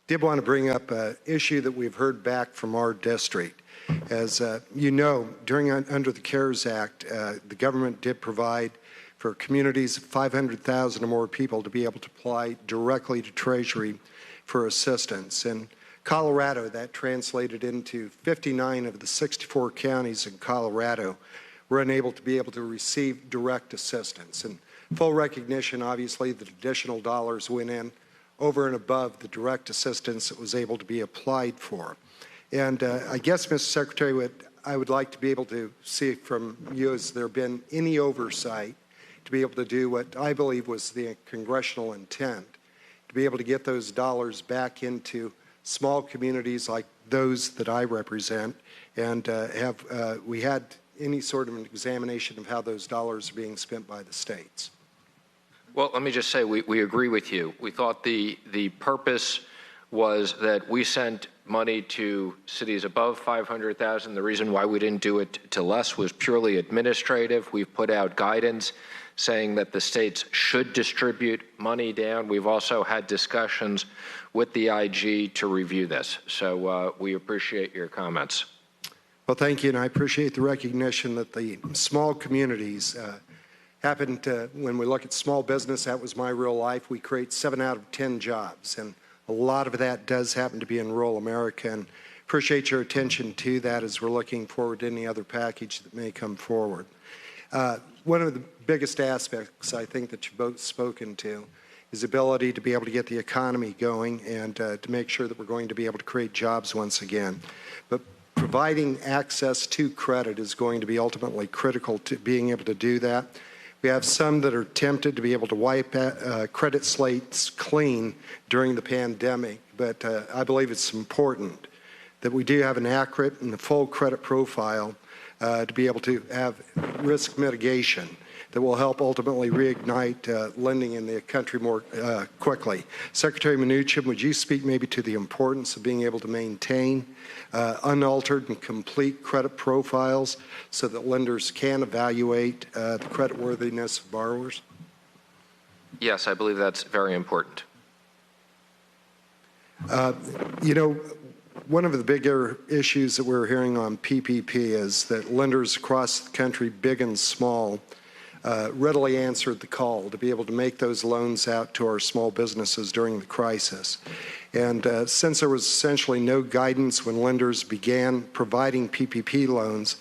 did want to bring up an issue that we've heard back from our district. As you know, under the CARES Act, the government did provide for communities of 500,000 or more people to be able to apply directly to Treasury for assistance. In Colorado, that translated into 59 of the 64 counties in Colorado were unable to be able to receive direct assistance. And full recognition, obviously, that additional dollars went in over and above the direct assistance that was able to be applied for. And I guess, Mr. Secretary, what I would like to be able to see from you is there been any oversight to be able to do what I believe was the congressional intent, to be able to get those dollars back into small communities like those that I represent, and have we had any sort of an examination of how those dollars are being spent by the states? Well, let me just say we agree with you. We thought the purpose was that we sent money to cities above 500,000. The reason why we didn't do it to less was purely administrative. We've put out guidance saying that the states should distribute money down. We've also had discussions with the IG to review this. So we appreciate your comments. Well, thank you, and I appreciate the recognition that the small communities happen to, when we look at small business, that was my real life, we create 7 out of 10 jobs, and a lot of that does happen to be in rural America, and appreciate your attention to that as we're looking forward to any other package that may come forward. One of the biggest aspects I think that you've both spoken to is the ability to be able to get the economy going and to make sure that we're going to be able to create jobs once again. But providing access to credit is going to be ultimately critical to being able to do that. We have some that are tempted to be able to wipe credit slates clean during the pandemic, but I believe it's important that we do have an accurate and full credit profile to be able to have risk mitigation that will help ultimately reignite lending in the country more quickly. Secretary Mnuchin, would you speak maybe to the importance of being able to maintain unaltered and complete credit profiles so that lenders can evaluate the creditworthiness of borrowers? Yes, I believe that's very important. You know, one of the bigger issues that we're hearing on PPP is that lenders across the country, big and small, readily answered the call to be able to make those loans out to our small businesses during the crisis. And since there was essentially no guidance when lenders began providing PPP loans,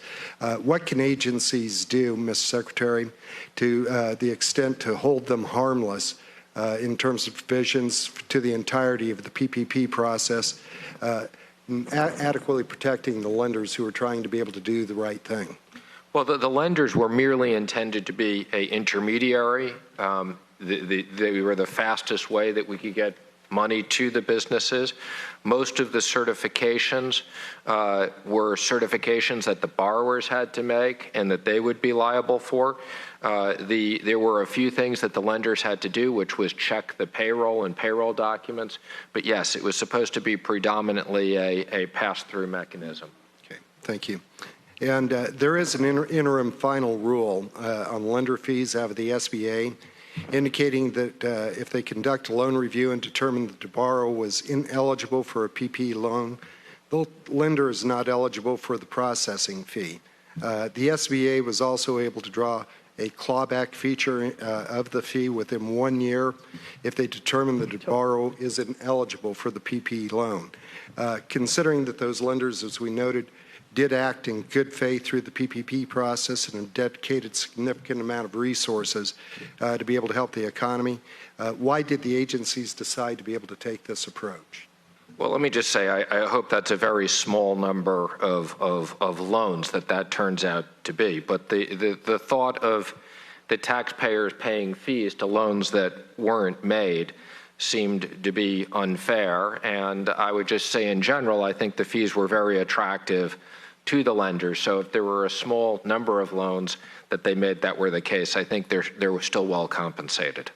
what can agencies do, Mr. Secretary, to the extent to hold them harmless in terms of provisions to the entirety of the PPP process, adequately protecting the lenders who are trying to be able to do the right thing? Well, the lenders were merely intended to be an intermediary. They were the fastest way that we could get money to the businesses. Most of the certifications were certifications that the borrowers had to make and that they would be liable for. There were a few things that the lenders had to do, which was check the payroll and payroll documents. But yes, it was supposed to be predominantly a pass-through mechanism. Okay, thank you. And there is an interim final rule on lender fees out of the SBA indicating that if they conduct a loan review and determine that the borrower was ineligible for a PPP loan, the lender is not eligible for the processing fee. The SBA was also able to draw a clawback feature of the fee within 1 year if they determine that the borrower is ineligible for the PPP loan. Considering that those lenders, as we noted, did act in good faith through the PPP process and have dedicated significant amount of resources to be able to help the economy, why did the agencies decide to be able to take this approach? Well, let me just say, I hope that's a very small number of loans that turns out to be. But the thought of the taxpayers paying fees to loans that weren't made seemed to be unfair. And I would just say in general, I think the fees were very attractive to the lenders. So if there were a small number of loans that they made that were the case, I think they were still well compensated.